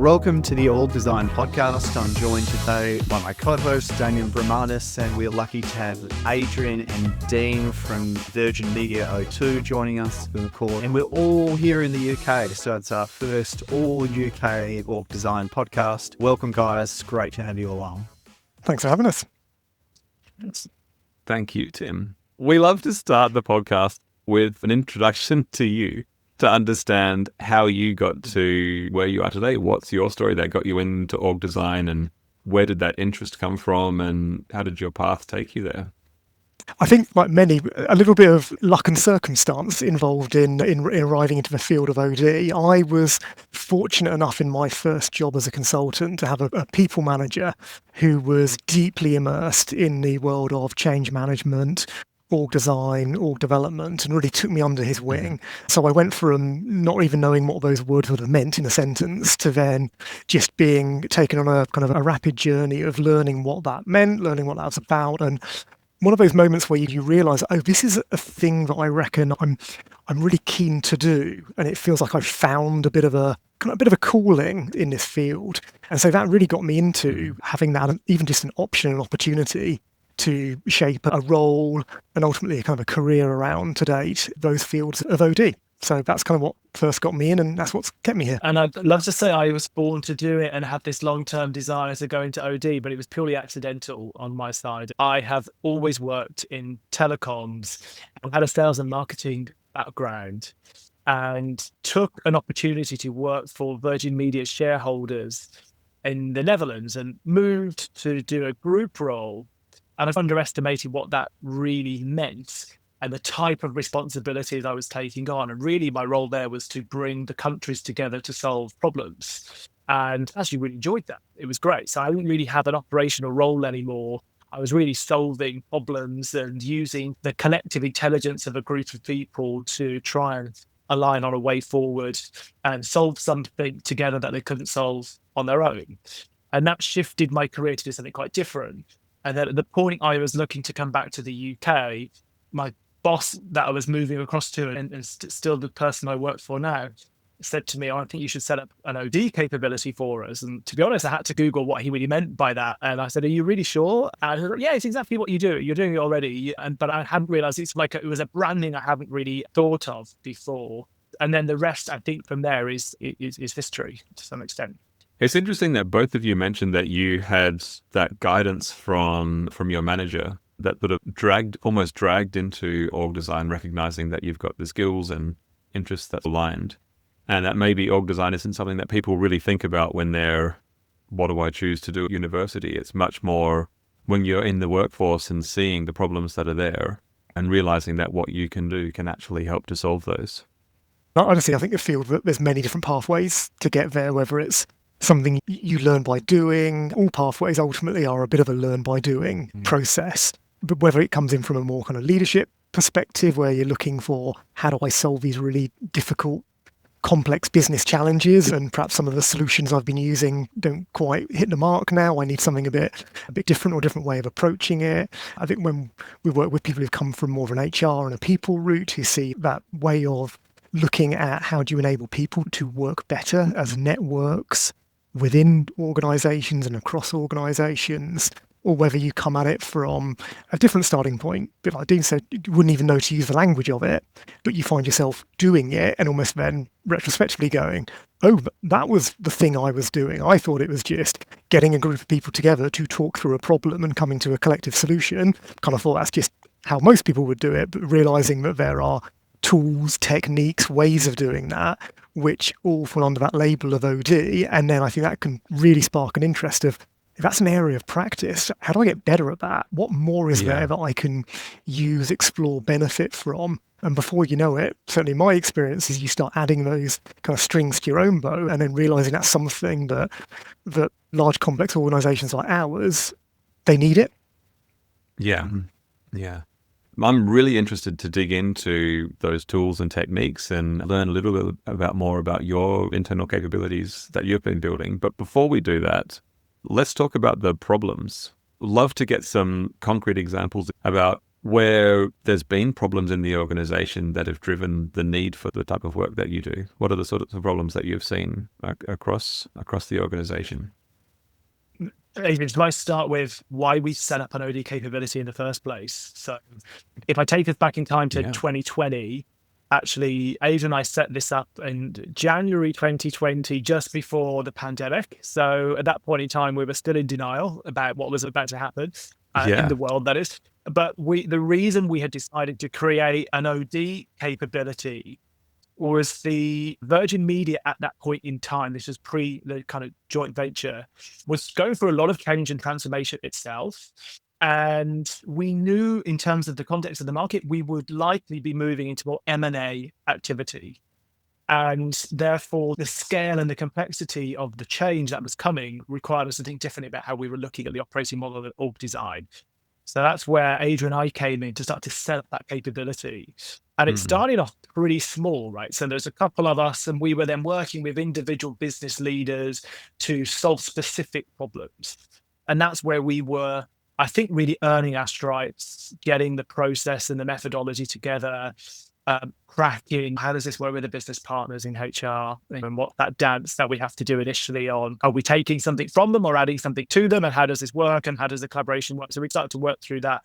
Welcome to the Org Design Podcast. I'm joined today by my co-host, Adrian Bramanis, and we're lucky to have Adrian and Dean from Virgin Media O2 joining us for the call. And we're all here in the UK, so it's our first all UK Org Design Podcast. Welcome, guys. It's great to have you along. Thanks for having us. Thank you, Tim. We love to start the podcast with an introduction to you, to understand how you got to where you are today. What's your story that got you into org design, and where did that interest come from, and how did your path take you there? I think, like many, a little bit of luck and circumstance involved in arriving into the field of OD. I was fortunate enough in my first job as a consultant to have a people manager who was deeply immersed in the world of change management, org design, org development, and really took me under his wing. So I went from not even knowing what those words would have meant in a sentence to then just being taken on a kind of a rapid journey of learning what that meant, learning what that was about. And one of those moments where you realise, oh, this is a thing that I reckon I'm really keen to do, and it feels like I've found a bit of a calling in this field. And so that really got me into having that, even just an option, an opportunity to shape a role and ultimately a kind of a career around, to date, those fields of OD. So that's kind of what first got me in, and that's what's kept me here. And I'd love to say I was born to do it and had this long-term desire to go into OD, but it was purely accidental on my side. I have always worked in telecoms and had a sales and marketing background, and took an opportunity to work for Virgin Media shareholders in the Netherlands and moved to do a group role. And I've underestimated what that really meant and the type of responsibilities I was taking on. And really my role there was to bring the countries together to solve problems. And actually really enjoyed that. It was great. So I didn't really have an operational role anymore. I was really solving problems and using the collective intelligence of a group of people to try and align on a way forward and solve something together that they couldn't solve on their own. And that shifted my career to do something quite different. And then at the point I was looking to come back to the UK, my boss that I was moving across to, and still the person I work for now, said to me, I think you should set up an OD capability for us. And to be honest, I had to Google what he really meant by that. And I said, are you really sure? And he said, yeah, it's exactly what you do. You're doing it already. But I hadn't realized it was a branding I haven't really thought of before. And then the rest, I think, from there is history to some extent. It's interesting that both of you mentioned that you had that guidance from your manager that sort of almost dragged into org design, recognizing that you've got the skills and interests that's aligned. And that maybe org design isn't something that people really think about when they're, what do I choose to do at university? It's much more when you're in the workforce and seeing the problems that are there and realizing that what you can do can actually help to solve those. Honestly, I think the field, there's many different pathways to get there, whether it's something you learn by doing. All pathways ultimately are a bit of a learn by doing process. But whether it comes in from a more kind of leadership perspective, where you're looking for how do I solve these really difficult, complex business challenges, and perhaps some of the solutions I've been using don't quite hit the mark now. I need something a bit different, or a different way of approaching it. I think when we work with people who've come from more of an HR and a people route, who see that way of looking at how do you enable people to work better as networks within organizations and across organizations, or whether you come at it from a different starting point. But like Dean said, you wouldn't even know to use the language of it, but you find yourself doing it and almost then retrospectively going, oh, that was the thing I was doing. I thought it was just getting a group of people together to talk through a problem and coming to a collective solution. Kind of thought that's just how most people would do it, but realizing that there are tools, techniques, ways of doing that, which all fall under that label of OD. And then I think that can really spark an interest of, if that's an area of practice, how do I get better at that? What more is there that I can use, explore, benefit from? And before you know it, certainly my experience is you start adding those kind of strings to your own bow, and then realizing that's something that large complex organizations like ours, they need it. Yeah. I'm really interested to dig into those tools and techniques and learn a little bit more about your internal capabilities that you've been building. But before we do that, let's talk about the problems. Love to get some concrete examples about where there's been problems in the organization that have driven the need for the type of work that you do? What are the sorts of problems that you've seen across the organization? Adrian, do I start with why we set up an OD capability in the first place? So if I take us back in time to 2020, actually, Adrian and I set this up in January 2020, just before the pandemic. So at that point in time, we were still in denial about what was about to happen in the world, that is. But the reason we had decided to create an OD capability was the Virgin Media at that point in time, this was pre the kind of joint venture, was going through a lot of change and transformation itself. And we knew, in terms of the context of the market, we would likely be moving into more M&A activity. And therefore, the scale and the complexity of the change that was coming required us to think differently about how we were looking at the operating model and org design. So that's where Adrian and I came in to start to set up that capability. And it started off pretty small, right? So there's a couple of us, and we were then working with individual business leaders to solve specific problems. And that's where we were, I think, really earning our stripes, getting the process and the methodology together, cracking how does this work with the business partners in HR, and what that dance that we have to do initially on, are we taking something from them or adding something to them, and how does this work, and how does the collaboration work? So we started to work through that.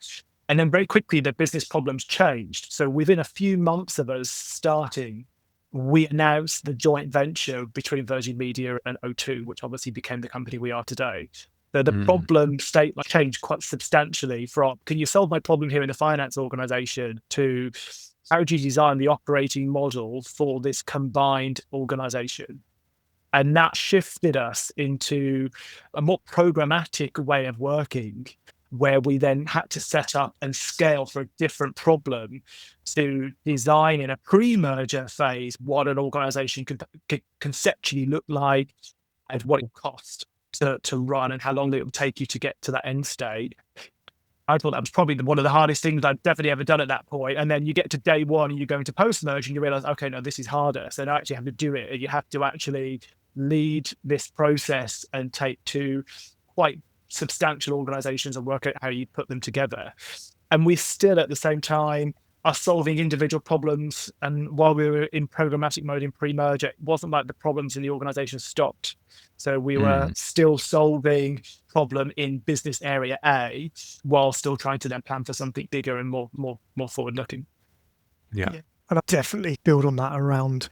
And then very quickly, the business problems changed. So within a few months of us starting, we announced the joint venture between Virgin Media and O2, which obviously became the company we are today. So the problem state changed quite substantially from, can you solve my problem here in the finance organization, to how do you design the operating model for this combined organization? And that shifted us into a more programmatic way of working, where we then had to set up and scale for a different problem to design in a pre-merger phase what an organization could conceptually look like, and what it would cost to run, and how long it would take you to get to that end state. I thought that was probably one of the hardest things I'd definitely ever done at that point. And then you get to day one and you go into post-merge and you realize, okay, no, this is harder. So now I actually have to do it. And you have to actually lead this process and take to quite substantial organizations and work out how you put them together. And we still, at the same time, are solving individual problems. And while we were in programmatic mode in pre-merger, it wasn't like the problems in the organization stopped. So we were still solving problem in business area A, while still trying to then plan for something bigger and more forward-looking. Yeah. And I definitely build on that around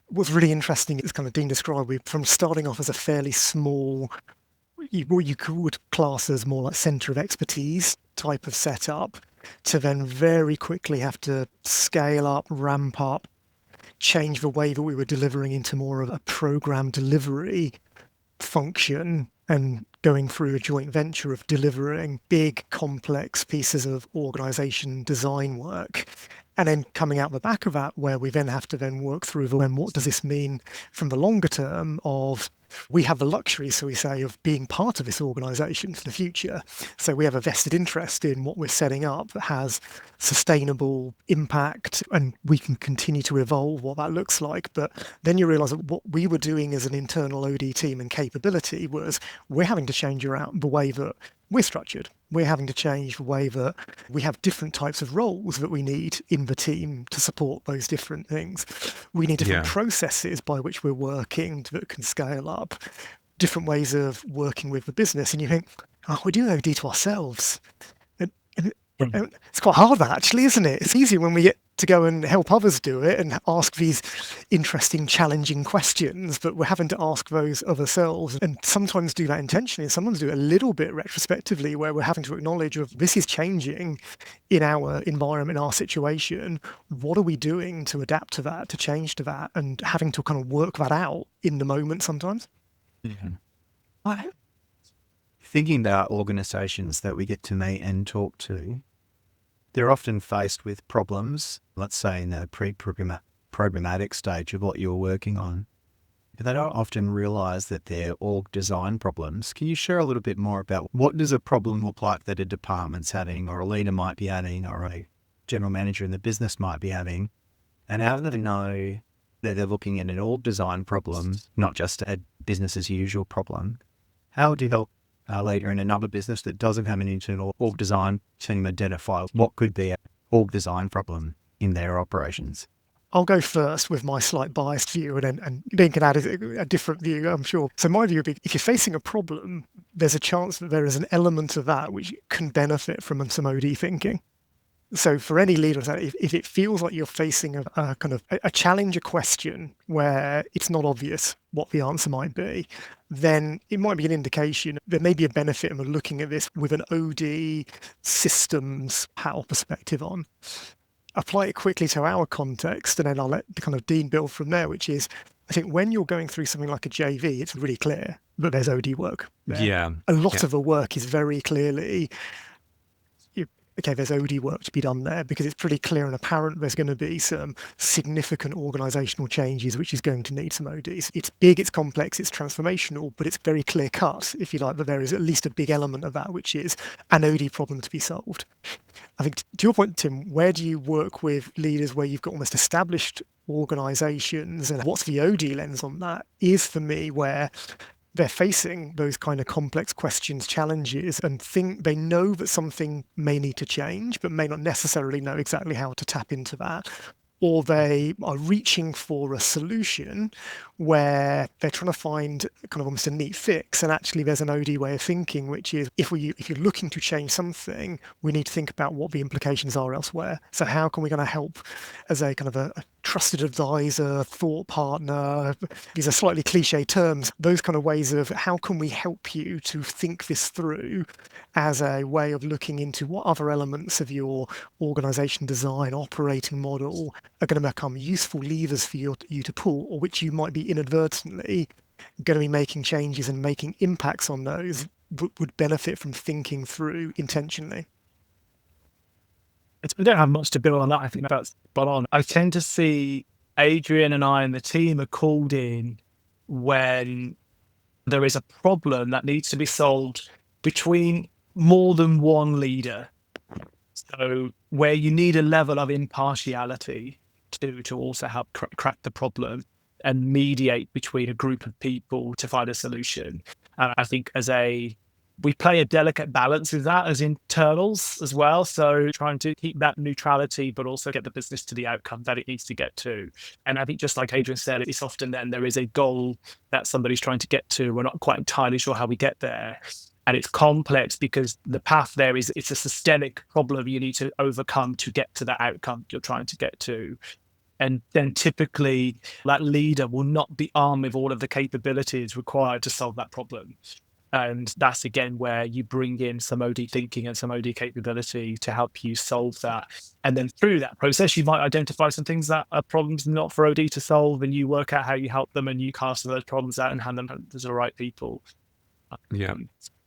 what's really interesting is kind of Dean described, from starting off as a fairly small, what you would class as more like center of expertise type of setup, to then very quickly have to scale up, ramp up, change the way that we were delivering into more of a program delivery function, and going through a joint venture of delivering big, complex pieces of organization design work. And then coming out the back of that, where we then have to then work through what does this mean from the longer term of, we have the luxury, so we say, of being part of this organization for the future. So we have a vested interest in what we're setting up that has sustainable impact, and we can continue to evolve what that looks like. But then you realize that what we were doing as an internal OD team and capability was, we're having to change around the way that we're structured. We're having to change the way that we have different types of roles that we need in the team to support those different things. We need different processes by which we're working that can scale up, different ways of working with the business. And you think, oh, we're doing OD to ourselves. And it's quite hard, that actually, isn't it? It's easier when we get to go and help others do it and ask these interesting, challenging questions, but we're having to ask those of ourselves, and sometimes do that intentionally, and sometimes do it a little bit retrospectively, where we're having to acknowledge of, this is changing in our environment, our situation. What are we doing to adapt to that, to change to that, and having to kind of work that out in the moment sometimes. Thinking about organizations that we get to meet and talk to, they're often faced with problems, let's say in the pre-programmatic stage of what you're working on, but they don't often realize that they're org design problems. Can you share a little bit more about what does a problem look like that a department's having, or a leader might be having, or a general manager in the business might be having, and how do they know that they're looking at an org design problem, not just a business as usual problem? How do you help leader in another business that doesn't have an internal org design team identify what could be an org design problem in their operations? I'll go first with my slight biased view, and Dean can add a different view, I'm sure. So my view would be, if you're facing a problem, there's a chance that there is an element of that which can benefit from some OD thinking. So for any leader, if it feels like you're facing a kind of a challenge, a question where it's not obvious what the answer might be, then it might be an indication there may be a benefit of looking at this with an OD systems HAL perspective on. Apply it quickly to our context, and then I'll let the kind of Dean build from there, which is, I think when you're going through something like a JV, it's really clear that there's OD work there. Yeah. A lot of the work is very clearly, okay, there's OD work to be done there, because it's pretty clear and apparent there's going to be some significant organizational changes which is going to need some ODs. It's big, it's complex, it's transformational, but it's very clear cut, if you like, that there is at least a big element of that, which is an OD problem to be solved. I think to your point, Tim, where do you work with leaders where you've got almost established organizations, and what's the OD lens on that is for me where they're facing those kind of complex questions, challenges, and think they know that something may need to change, but may not necessarily know exactly how to tap into that. Or they are reaching for a solution where they're trying to find kind of almost a neat fix. And actually there's an OD way of thinking, which is if you're looking to change something, we need to think about what the implications are elsewhere. So how can we going to help as a kind of a trusted advisor, thought partner? These are slightly cliche terms. Those kind of ways of how can we help you to think this through as a way of looking into what other elements of your organization design, operating model are going to become useful levers for you to pull, or which you might be inadvertently going to be making changes and making impacts on those would benefit from thinking through intentionally. We don't have much to build on that. I think that's spot on. I tend to see Adrian and I and the team are called in when there is a problem that needs to be solved between more than one leader. So where you need a level of impartiality to also help crack the problem and mediate between a group of people to find a solution. And I think we play a delicate balance with that as internals as well. So trying to keep that neutrality, but also get the business to the outcome that it needs to get to. And I think just like Adrian said, it's often then there is a goal that somebody's trying to get to. We're not quite entirely sure how we get there. And it's complex because the path there it's a systemic problem you need to overcome to get to that outcome you're trying to get to. And then typically that leader will not be armed with all of the capabilities required to solve that problem. And that's again where you bring in some OD thinking and some OD capability to help you solve that. And then through that process, you might identify some things that are problems not for OD to solve, and you work out how you help them, and you cast those problems out and hand them to the right people. Yeah.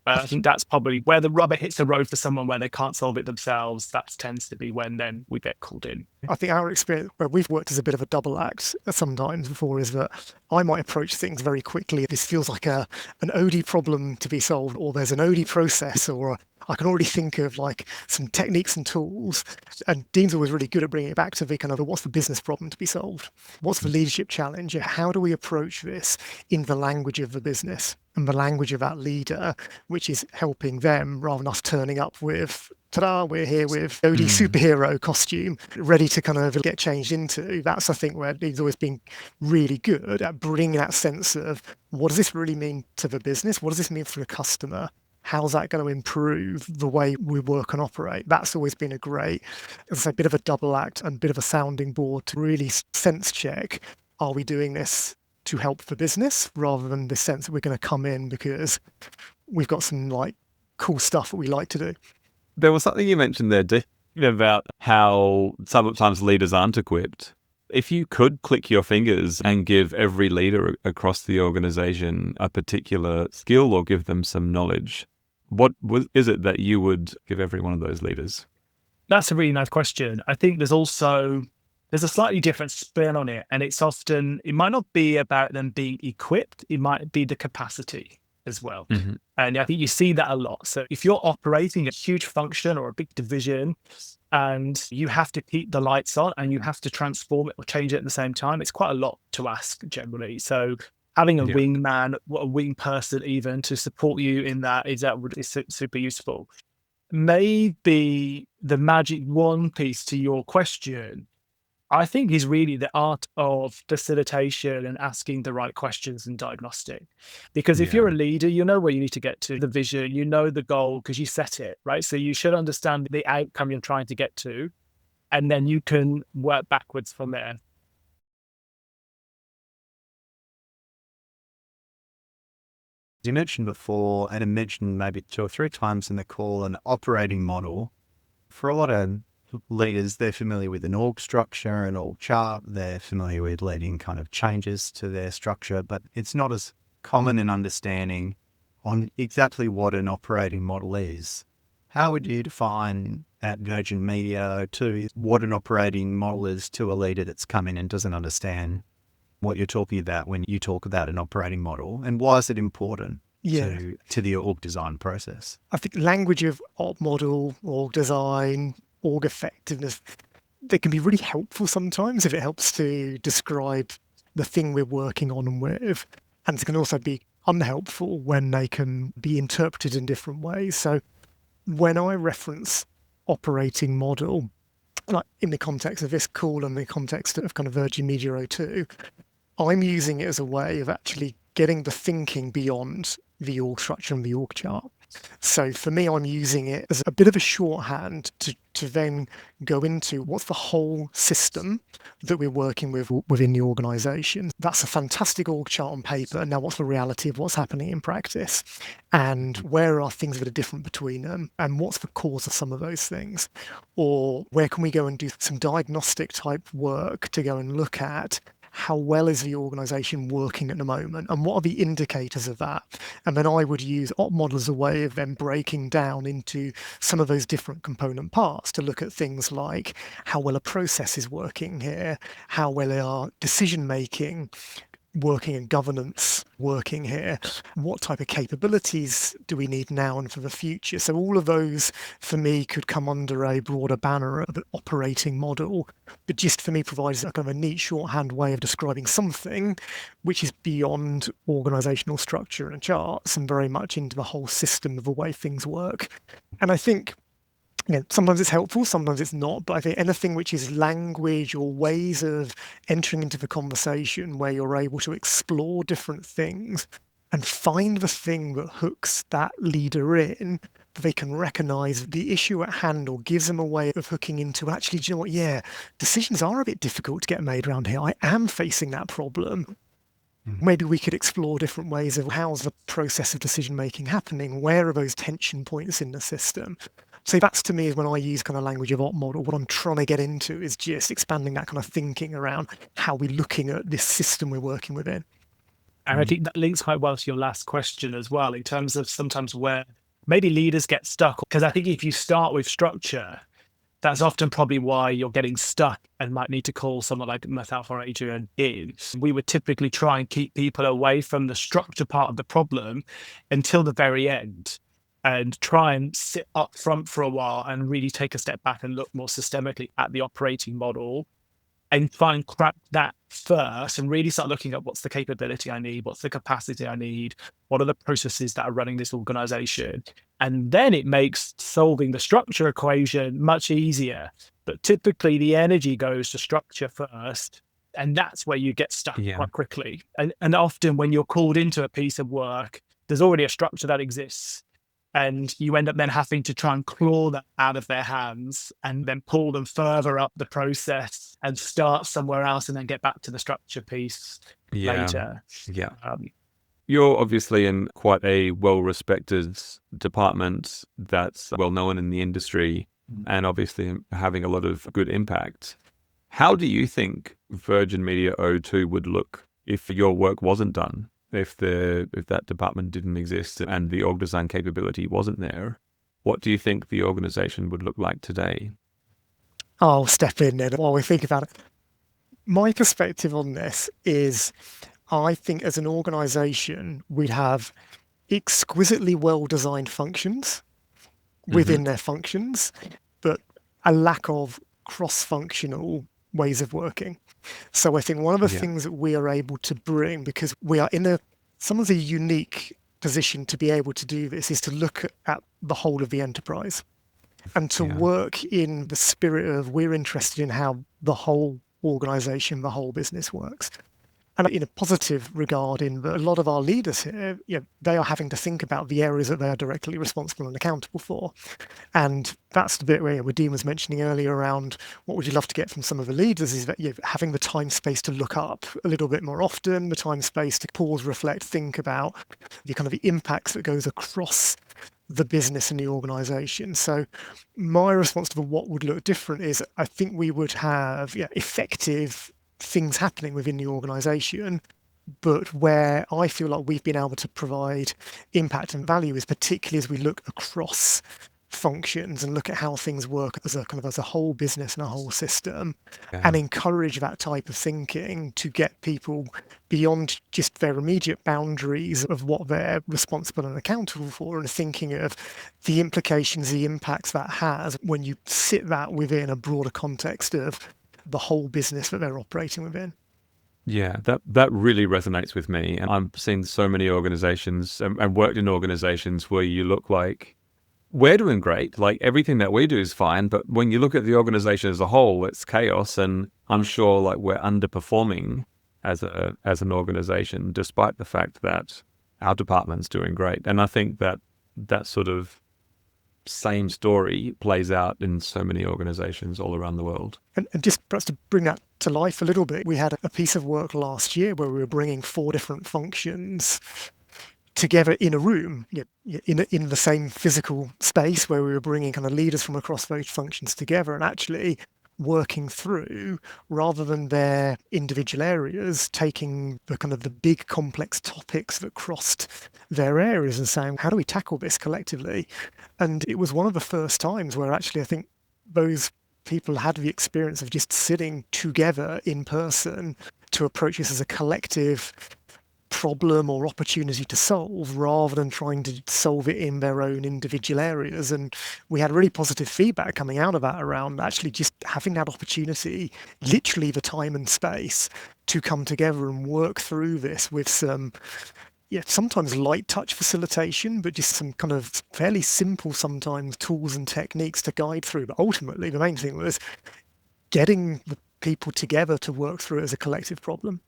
I think that's probably where the rubber hits the road for someone where they can't solve it themselves. That tends to be when then we get called in. I think our experience where we've worked as a bit of a double act sometimes before is that I might approach things very quickly. This feels like an OD problem to be solved, or there's an OD process, or I can already think of like some techniques and tools. And Dean's always really good at bringing it back to the kind of what's the business problem to be solved? What's the leadership challenge? How do we approach this in the language of the business and the language of that leader, which is helping them rather than us turning up with, ta-da, we're here with OD superhero costume, ready to kind of get changed into. That's, I think, where he's always been really good at bringing that sense of what does this really mean to the business? What does this mean for the customer? How's that going to improve the way we work and operate? That's always been a great, as I say, bit of a double act and bit of a sounding board to really sense check, are we doing this to help the business rather than the sense that we're going to come in because we've got some like cool stuff that we like to do. There was something you mentioned there, Dick, about how sometimes leaders aren't equipped. If you could click your fingers and give every leader across the organization a particular skill or give them some knowledge, what is it that you would give every one of those leaders? That's a really nice question. I think there's a slightly different spin on it. And it's often, it might not be about them being equipped. It might be the capacity as well. Mm-hmm. And I think you see that a lot. So if you're operating a huge function or a big division and you have to keep the lights on and you have to transform it or change it at the same time, it's quite a lot to ask generally. So having a wingman, a wing person even to support you in that is super useful. Maybe the magic one piece to your question, I think, is really the art of facilitation and asking the right questions and diagnostic. Because if you're a leader, you know where you need to get to, the vision, you know the goal because you set it, right? So you should understand the outcome you're trying to get to, and then you can work backwards from there. You mentioned before, and I mentioned maybe 2 or 3 times in the call, an operating model. For a lot of leaders, they're familiar with an org structure, an org chart. They're familiar with leading kind of changes to their structure, but it's not as common in understanding on exactly what an operating model is. How would you define at Virgin Media O2 what an operating model is to a leader that's come in and doesn't understand what you're talking about when you talk about an operating model, and why is it important to the org design process? I think language of op model, org design, org effectiveness, they can be really helpful sometimes if it helps to describe the thing we're working on and with, and it can also be unhelpful when they can be interpreted in different ways. So when I reference operating model, like in the context of this call and the context of kind of Virgin Media O2, I'm using it as a way of actually getting the thinking beyond the org structure and the org chart. So for me, I'm using it as a bit of a shorthand to then go into what's the whole system that we're working with within the organization. That's a fantastic org chart on paper. Now, what's the reality of what's happening in practice? And where are things that are different between them? And what's the cause of some of those things? Or where can we go and do some diagnostic type work to go and look at how well is the organization working at the moment, and what are the indicators of that? And then I would use op model as a way of then breaking down into some of those different component parts to look at things like how well a process is working here, how well are decision making working and governance working here, what type of capabilities do we need now and for the future. So all of those for me could come under a broader banner of an operating model, but just for me provides a kind of a neat shorthand way of describing something which is beyond organizational structure and charts and very much into the whole system of the way things work. And I think sometimes it's helpful, sometimes it's not, but I think anything which is language or ways of entering into the conversation where you're able to explore different things and find the thing that hooks that leader in, they can recognize the issue at hand or gives them a way of hooking into, actually, do you know what? Yeah, decisions are a bit difficult to get made around here. I am facing that problem. Maybe we could explore different ways of how's the process of decision making happening? Where are those tension points in the system? So that's, to me, is when I use kind of language of op model, what I'm trying to get into is just expanding that kind of thinking around how we're looking at this system we're working within. And I think that links quite well to your last question as well, in terms of sometimes where maybe leaders get stuck. Because I think if you start with structure, that's often probably why you're getting stuck and might need to call someone like myself or Adrian in. We would typically try and keep people away from the structure part of the problem until the very end, and try and sit up front for a while and really take a step back and look more systemically at the operating model and try and crack that first and really start looking at what's the capability I need, what's the capacity I need, what are the processes that are running this organization. And then it makes solving the structure equation much easier. But typically the energy goes to structure first, and that's where you get stuck quite quickly. And often when you're called into a piece of work, there's already a structure that exists. And you end up then having to try and claw that out of their hands and then pull them further up the process and start somewhere else and then get back to the structure piece later. Yeah. You're obviously in quite a well-respected department that's well-known in the industry and obviously having a lot of good impact. How do you think Virgin Media O2 would look if your work wasn't done? If that department didn't exist and the org design capability wasn't there, what do you think the organization would look like today? I'll step in then while we think about it. My perspective on this is, I think as an organization, we'd have exquisitely well-designed functions within their functions, but a lack of cross-functional ways of working. So I think one of the things that we are able to bring, because we are in some of the unique position to be able to do this, is to look at the whole of the enterprise and to work in the spirit of we're interested in how the whole organization, the whole business works. And in a positive regard, in that a lot of our leaders here, they are having to think about the areas that they are directly responsible and accountable for. And that's the bit where Dean was mentioning earlier around what would you love to get from some of the leaders, is that having the time space to look up a little bit more often, the time space to pause, reflect, think about the kind of the impacts that goes across the business and the organization. So my response to what would look different is I think we would have effective things happening within the organization, but where I feel like we've been able to provide impact and value is particularly as we look across functions and look at how things work as a whole business and a whole system, and encourage that type of thinking to get people beyond just their immediate boundaries of what they're responsible and accountable for, and thinking of the implications, the impacts that has when you sit that within a broader context of the whole business that they're operating within. Yeah, that really resonates with me. And I've seen so many organizations and worked in organizations where you look like we're doing great, like everything that we do is fine, but when you look at the organization as a whole, it's chaos. And I'm sure like we're underperforming as an organization, despite the fact that our department's doing great. And I think that sort of same story plays out in so many organizations all around the world. And just perhaps to bring that to life a little bit, we had a piece of work last year where we were bringing 4 different functions together in a room, in the same physical space, where we were bringing kind of leaders from across those functions together and actually working through, rather than their individual areas, taking the kind of the big complex topics that crossed their areas and saying, how do we tackle this collectively? And it was one of the first times where actually I think those people had the experience of just sitting together in person to approach this as a collective problem or opportunity to solve, rather than trying to solve it in their own individual areas. And we had really positive feedback coming out of that around actually just having that opportunity, literally the time and space, to come together and work through this with some sometimes light touch facilitation, but just some kind of fairly simple sometimes tools and techniques to guide through. But ultimately the main thing was getting the people together to work through it as a collective problem.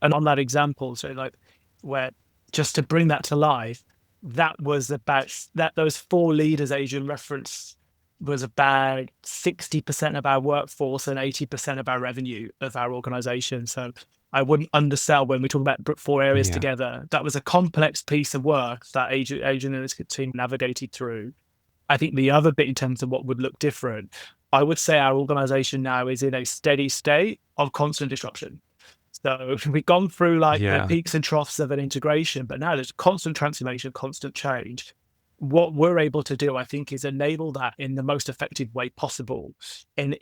And on that example, so like where just to bring that to life, that was about that those 4 leaders Adrian referenced was about 60% of our workforce and 80% of our revenue of our organization. So I wouldn't undersell when we talk about 4 areas together. That was a complex piece of work that Adrian and his team navigated through. I think the other bit in terms of what would look different, I would say our organization now is in a steady state of constant disruption. So we've gone through the peaks and troughs of an integration, but now there's constant transformation, constant change. What we're able to do, I think, is enable that in the most effective way possible. And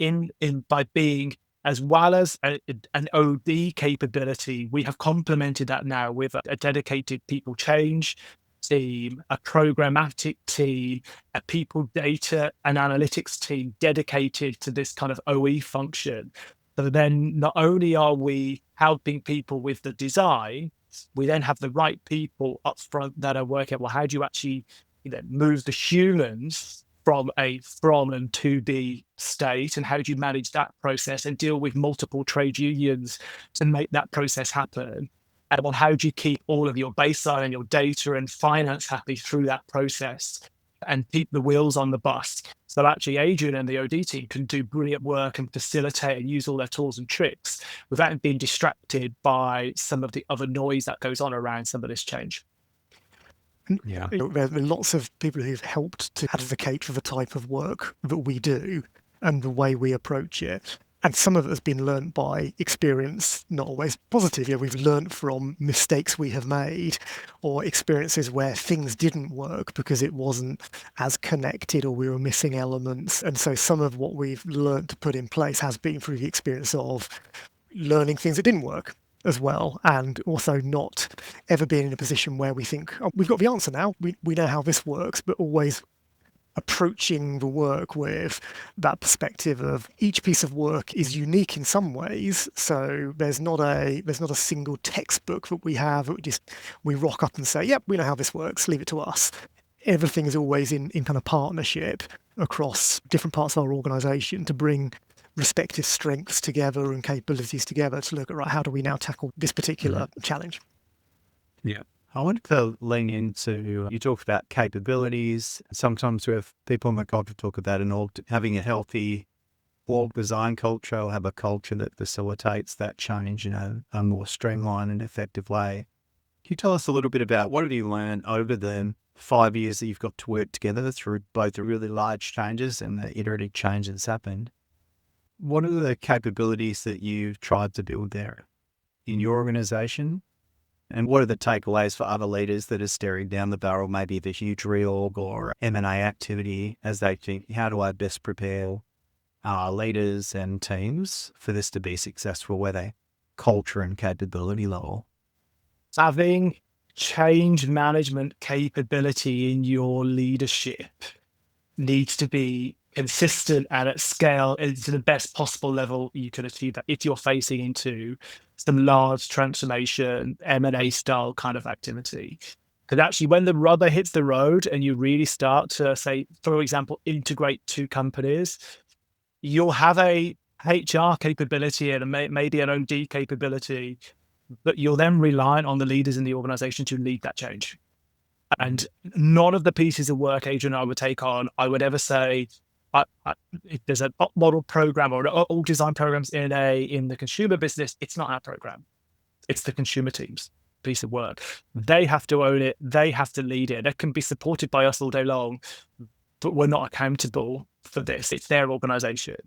by being, as well as an OD capability, we have complemented that now with a dedicated people change team, a programmatic team, a people data and analytics team dedicated to this kind of OE function. So then not only are we helping people with the design, we then have the right people up front that are working, well, how do you actually move the humans from and to the state, and how do you manage that process and deal with multiple trade unions to make that process happen? And well, how do you keep all of your baseline and your data and finance happy through that process and keep the wheels on the bus? So actually Adrian and the OD team can do brilliant work and facilitate and use all their tools and tricks without being distracted by some of the other noise that goes on around some of this change. Yeah, there are lots of people who've helped to advocate for the type of work that we do and the way we approach it. And some of it has been learned by experience, not always positive. We've learned from mistakes we have made or experiences where things didn't work because it wasn't as connected or we were missing elements. And so some of what we've learned to put in place has been through the experience of learning things that didn't work as well, and also not ever being in a position where we think, oh, we've got the answer now, we know how this works, but always approaching the work with that perspective of each piece of work is unique in some ways. So there's not a single textbook that we have that we rock up and say, yep, we know how this works, leave it to us. Everything is always in kind of partnership across different parts of our organization to bring respective strengths together and capabilities together to look at, right, how do we now tackle this particular challenge? Yeah. I wanted to lean into, you talked about capabilities. Sometimes we have people on the culture talk about having a healthy org design culture, or have a culture that facilitates that change in a more streamlined and effective way. Can you tell us a little bit about what have you learned over the 5 years that you've got to work together through both the really large changes and the iterative change that's happened? What are the capabilities that you've tried to build there in your organization? And what are the takeaways for other leaders that are staring down the barrel, maybe of a huge reorg or M&A activity, as they think, how do I best prepare our leaders and teams for this to be successful, whether culture and capability level? Having change management capability in your leadership needs to be consistent and at scale and to the best possible level you can achieve that if you're facing into some large transformation, M&A style kind of activity. Because actually when the rubber hits the road and you really start to, say, for example, integrate two companies, you'll have a HR capability and maybe an OD capability, but you're then reliant on the leaders in the organization to lead that change. And none of the pieces of work Adrian and I would take on, I would ever say, if there's an op model program or all design programs in the consumer business, it's not our program. It's the consumer team's piece of work. They have to own it. They have to lead it. It can be supported by us all day long, but we're not accountable for this. It's their organization.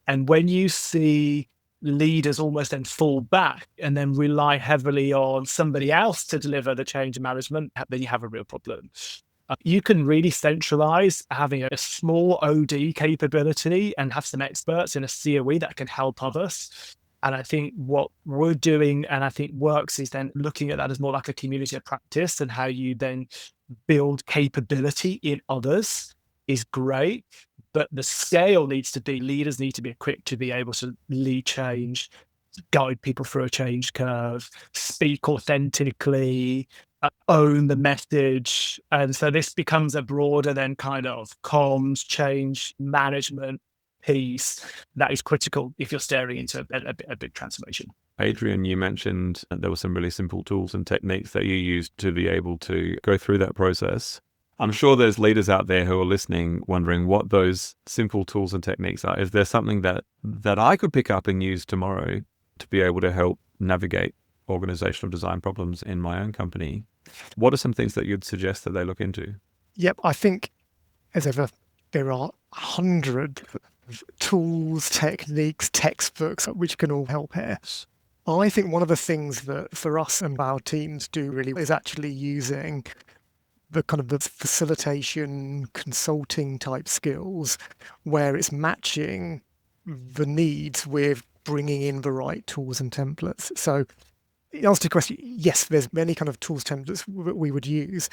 And when you see leaders almost then fall back and then rely heavily on somebody else to deliver the change management, then you have a real problem. You can really centralize having a small OD capability and have some experts in a COE that can help others. And I think what we're doing, and I think works, is then looking at that as more like a community of practice, and how you then build capability in others is great. But the scale needs to be, leaders need to be equipped to be able to lead change, guide people through a change curve, speak authentically, own the message. And so this becomes a broader than kind of comms, change management piece that is critical if you're staring into a big transformation. Adrian, you mentioned there were some really simple tools and techniques that you used to be able to go through that process. I'm sure there's leaders out there who are listening wondering what those simple tools and techniques are. Is there something that I could pick up and use tomorrow to be able to help navigate organizational design problems in my own company? What are some things that you'd suggest that they look into? Yep, I think as ever, there are hundreds of tools, techniques, textbooks which can all help here. I think one of the things that for us and our teams do really is actually using the kind of the facilitation, consulting type skills, where it's matching the needs with bringing in the right tools and templates. So in answer to your question, yes, there's many kind of tools, templates we would use.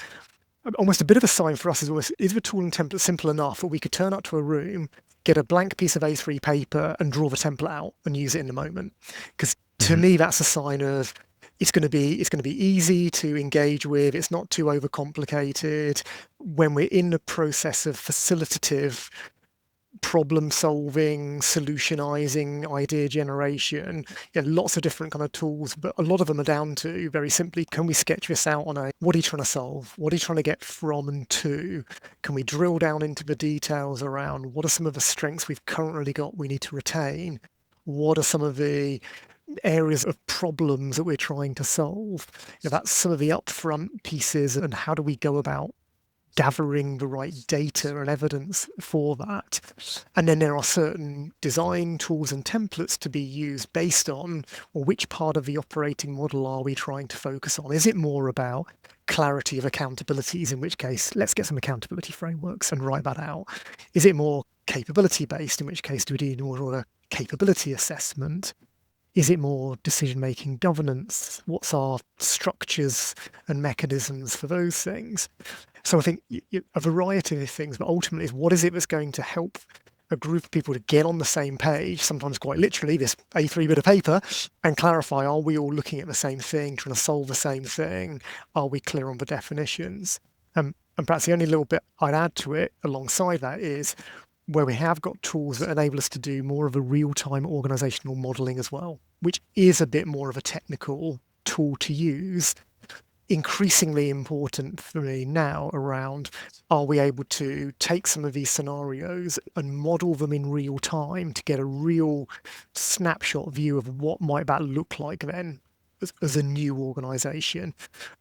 Almost a bit of a sign for us is the tool and template simple enough that we could turn up to a room, get a blank piece of A3 paper and draw the template out and use it in the moment? Because to me, that's a sign of it's going to be easy to engage with. It's not too overcomplicated. When we're in the process of facilitative problem solving, solutionizing, idea generation, lots of different kind of tools, but a lot of them are down to very simply, can we sketch this out on what are you trying to solve? What are you trying to get from and to? Can we drill down into the details around what are some of the strengths we've currently got we need to retain? What are some of the areas of problems that we're trying to solve? That's some of the upfront pieces, and how do we go about gathering the right data and evidence for that? And then there are certain design tools and templates to be used based on, or which part of the operating model are we trying to focus on? Is it more about clarity of accountabilities, in which case let's get some accountability frameworks and write that out? Is it more capability based, in which case do we do more of a capability assessment? Is it more decision-making governance? What's our structures and mechanisms for those things? So I think a variety of things, but ultimately is what is it that's going to help a group of people to get on the same page, sometimes quite literally this A3 bit of paper, and clarify, are we all looking at the same thing, trying to solve the same thing? Are we clear on the definitions? And perhaps the only little bit I'd add to it alongside that is where we have got tools that enable us to do more of a real-time organizational modeling as well, which is a bit more of a technical tool to use. Increasingly important for me now around, are we able to take some of these scenarios and model them in real time to get a real snapshot view of what might that look like then as a new organization?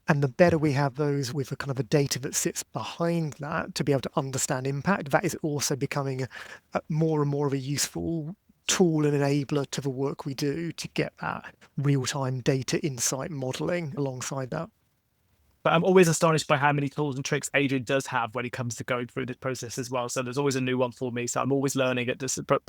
And the better we have those with a kind of a data that sits behind that to be able to understand impact, that is also becoming a more and more of a useful tool and enabler to the work we do to get that real-time data insight modeling alongside that. But I'm always astonished by how many tools and tricks Adrian does have when it comes to going through this process as well. So there's always a new one for me. So I'm always learning at this. But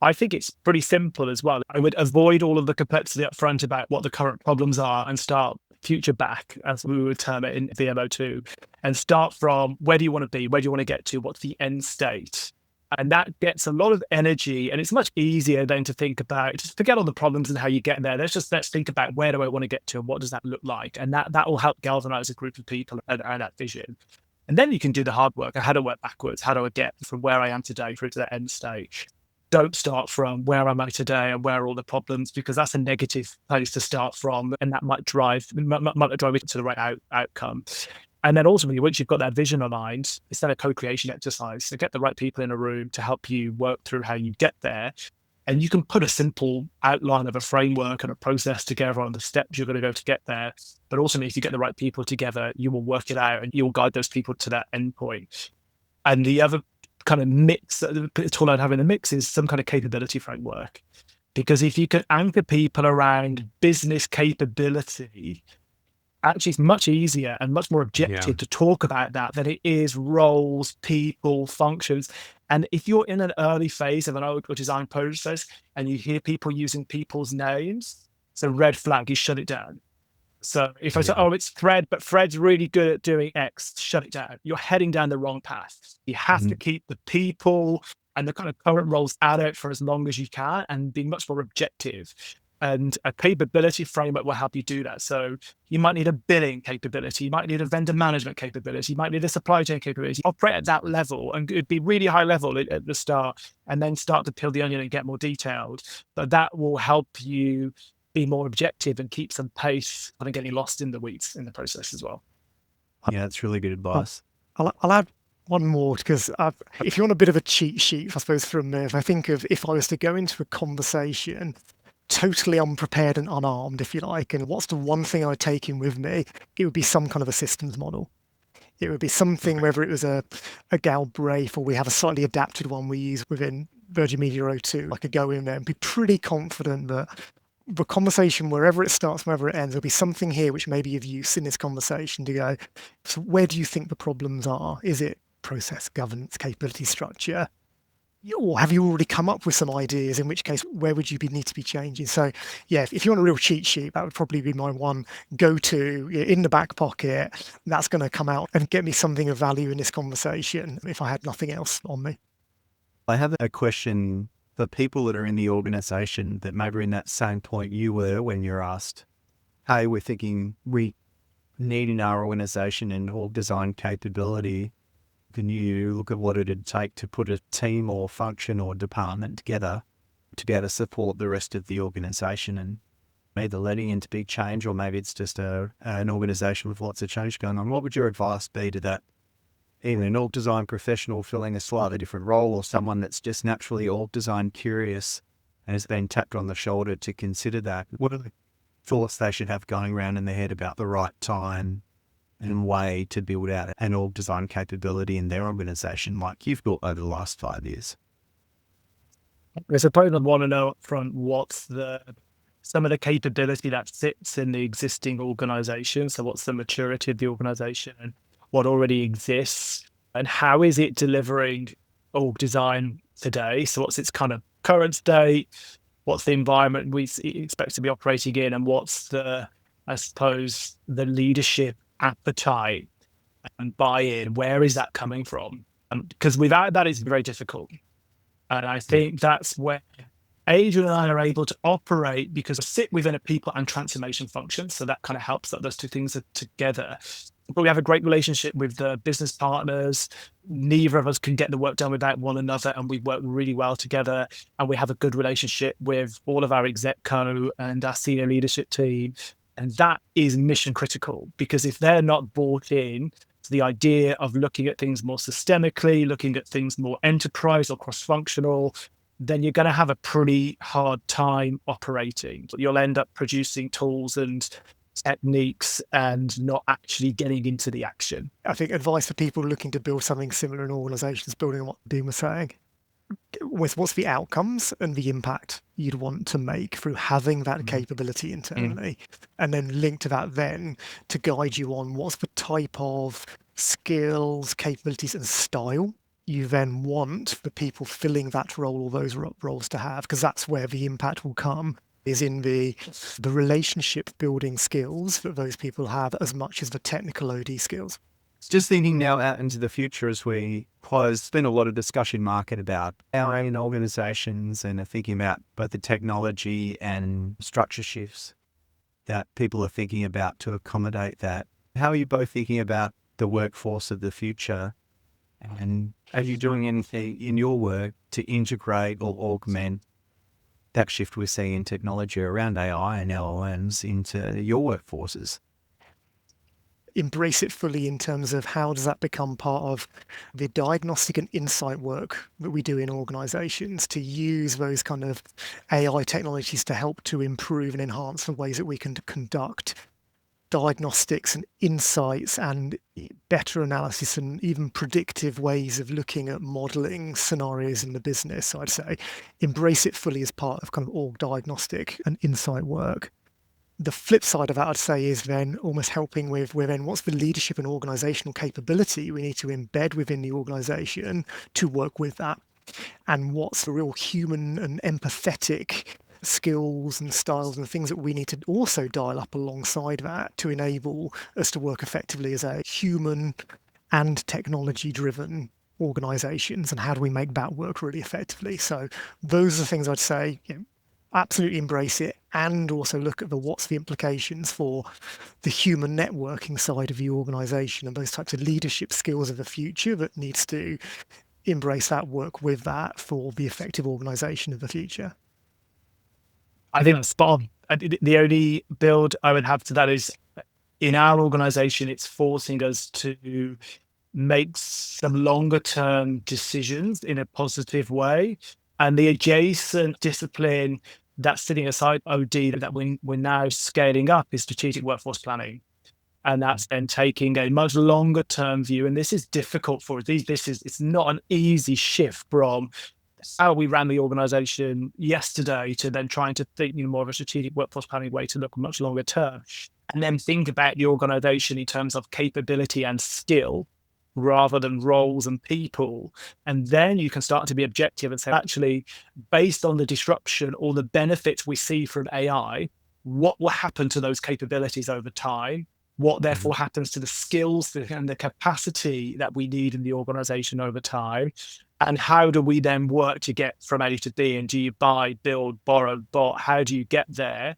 I think it's pretty simple as well. I would avoid all of the complexity up front about what the current problems are and start future back, as we would term it in VMO2, and start from where do you want to be? Where do you want to get to? What's the end state? And that gets a lot of energy, and it's much easier then to think about, just forget all the problems and how you get there. Let's think about where do I want to get to and what does that look like? And that will help galvanize a group of people and that vision. And then you can do the hard work. How do I work backwards? How do I get from where I am today through to that end stage? Don't start from where am I today and where are all the problems, because that's a negative place to start from, and that might drive you to the right outcome. And then ultimately, once you've got that vision aligned, it's then a co-creation exercise. So get the right people in a room to help you work through how you get there. And you can put a simple outline of a framework and a process together on the steps you're going to go to get there. But ultimately, if you get the right people together, you will work it out and you'll guide those people to that endpoint. And the other kind of mix, the tool I'd have in the mix is some kind of capability framework. Because if you can anchor people around business capability, actually it's much easier and much more objective to talk about that than it is roles, people, functions. And if you're in an early phase of an org design process and you hear people using people's names, it's a red flag, you shut it down. So if I say, oh, it's Fred, but Fred's really good at doing X, shut it down. You're heading down the wrong path. You have to keep the people and the kind of current roles at it for as long as you can and be much more objective. And a capability framework will help you do that. So you might need a billing capability. You might need a vendor management capability. You might need a supply chain capability. Operate at that level, and it'd be really high level at the start, and then start to peel the onion and get more detailed. But that will help you be more objective and keep some pace and getting lost in the weeds in the process as well. Yeah, that's really good advice. I'll add one more, because if you want a bit of a cheat sheet, I suppose, from me, if I think of if I was to go into a conversation totally unprepared and unarmed, if you like, and what's the one thing I'd take in with me, it would be some kind of a systems model. It would be something, whether it was a Galbraith or we have a slightly adapted one we use within Virgin Media O2, I could go in there and be pretty confident that the conversation, wherever it starts, wherever it ends, there'll be something here which may be of use in this conversation to go, so where do you think the problems are? Is it process, governance, capability structure? Or have you already come up with some ideas, in which case, where would you need to be changing? So yeah, if you want a real cheat sheet, that would probably be my one go-to in the back pocket. That's going to come out and get me something of value in this conversation if I had nothing else on me. I have a question for people that are in the organization that maybe in that same point you were when you're asked, hey, we're thinking we need in our organization an org design capability. Can you look at what it'd take to put a team or function or department together to be able to support the rest of the organization and either letting into big change, or maybe it's just an organization with lots of change going on? What would your advice be to that? Either an org design professional filling a slightly different role, or someone that's just naturally org design curious and has been tapped on the shoulder to consider that. What are the thoughts they should have going around in their head about the right time and way to build out an org design capability in their organization like you've built over the last 5 years? I suppose I want to know up front what's some of the capability that sits in the existing organization. So what's the maturity of the organization and what already exists, and how is it delivering org design today? So what's its kind of current state? What's the environment we expect to be operating in? And what's the leadership appetite and buy-in? Where is that coming from? Because without that, it's very difficult. And I think that's where Adrian and I are able to operate, because we sit within a people and transformation function. So that kind of helps that those two things are together. But we have a great relationship with the business partners. Neither of us can get the work done without one another, and we work really well together. And we have a good relationship with all of our exec co and our senior leadership team. And that is mission critical, because if they're not bought in to the idea of looking at things more systemically, looking at things more enterprise or cross-functional, then you're going to have a pretty hard time operating. You'll end up producing tools and techniques and not actually getting into the action. I think advice for people looking to build something similar in organizations, building on what Dean was saying, what's the outcomes and the impact you'd want to make through having that capability internally, and then link to that then to guide you on what's the type of skills, capabilities and style you then want the people filling that role or those roles to have, because that's where the impact will come, is in the relationship building skills that those people have as much as the technical OD skills. Just thinking now out into the future as we close, there's been a lot of discussion, market, about our own organizations and are thinking about both the technology and structure shifts that people are thinking about to accommodate that. How are you both thinking about the workforce of the future? And are you doing anything in your work to integrate or augment that shift we're seeing in technology around AI and LLMs into your workforces? Embrace it fully in terms of how does that become part of the diagnostic and insight work that we do in organizations, to use those kind of AI technologies to help to improve and enhance the ways that we can conduct diagnostics and insights and better analysis and even predictive ways of looking at modeling scenarios in the business. So I'd say embrace it fully as part of kind of org diagnostic and insight work. The flip side of that, I'd say, is then almost helping with then what's the leadership and organizational capability we need to embed within the organization to work with that, and what's the real human and empathetic skills and styles and things that we need to also dial up alongside that to enable us to work effectively as a human and technology driven organizations, and how do we make that work really effectively. So those are the things I'd say, absolutely embrace it, and also look at what's the implications for the human networking side of the organization and those types of leadership skills of the future that needs to embrace that, work with that for the effective organization of the future. I think that's spot on. The only build I would have to that is, in our organization, it's forcing us to make some longer term decisions in a positive way. And the adjacent discipline that's sitting aside OD that we're now scaling up is strategic workforce planning. And that's then taking a much longer term view. And this is difficult for us. It's not an easy shift from how we ran the organization yesterday to then trying to think more of a strategic workforce planning way to look much longer term. And then think about the organization in terms of capability and skill, rather than roles and people. And then you can start to be objective and say, actually, based on the disruption or the benefits we see from AI, what will happen to those capabilities over time? What therefore happens to the skills and the capacity that we need in the organization over time? And how do we then work to get from A to B? And do you buy, build, borrow, bot? How do you get there?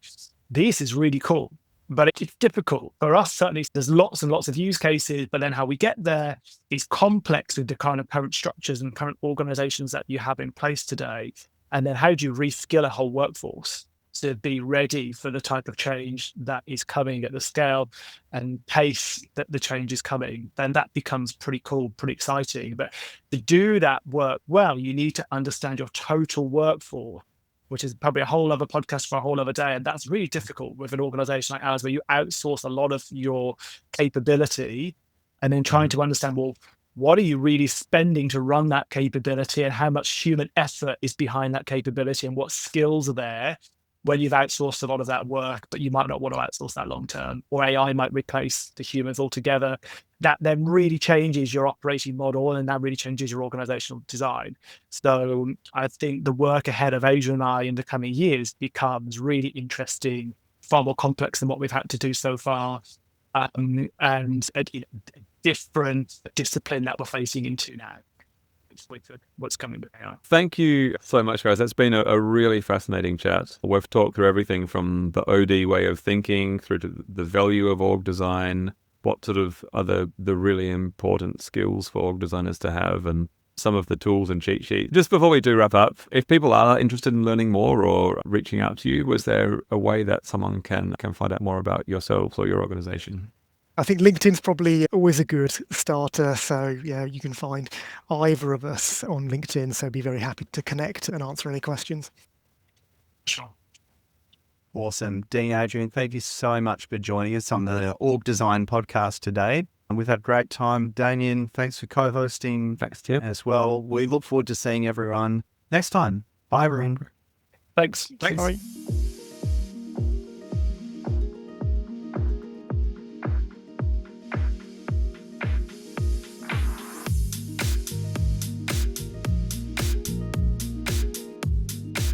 This is really cool. But it's difficult for us. Certainly, there's lots and lots of use cases, but then how we get there is complex with the kind of current structures and current organizations that you have in place today. And then how do you reskill a whole workforce to be ready for the type of change that is coming at the scale and pace that the change is coming? Then that becomes pretty cool, pretty exciting. But to do that work well, you need to understand your total workforce, which is probably a whole other podcast for a whole other day. And that's really difficult with an organization like ours, where you outsource a lot of your capability and then trying to understand, well, what are you really spending to run that capability, and how much human effort is behind that capability, and what skills are there when you've outsourced a lot of that work, but you might not want to outsource that long term, or AI might replace the humans altogether. That then really changes your operating model, and that really changes your organizational design. So I think the work ahead of Adrian and I in the coming years becomes really interesting, far more complex than what we've had to do so far. And different discipline that we're facing into now with what's coming with AI. Thank you so much, guys. That's been a really fascinating chat. We've talked through everything from the OD way of thinking through to the value of org design, what sort of are the really important skills for org designers to have, and some of the tools and cheat sheets. Just before we do wrap up, if people are interested in learning more or reaching out to you, was there a way that someone can find out more about yourselves or your organization? I think LinkedIn's probably always a good starter. So yeah, you can find either of us on LinkedIn. So be very happy to connect and answer any questions. Sure. Awesome. Dean, Adrian, thank you so much for joining us on the Org Design podcast today. And we've had a great time. Damien, thanks for co-hosting. Thanks, Tim. As well. We look forward to seeing everyone next time. Bye, everyone. Thanks. Bye.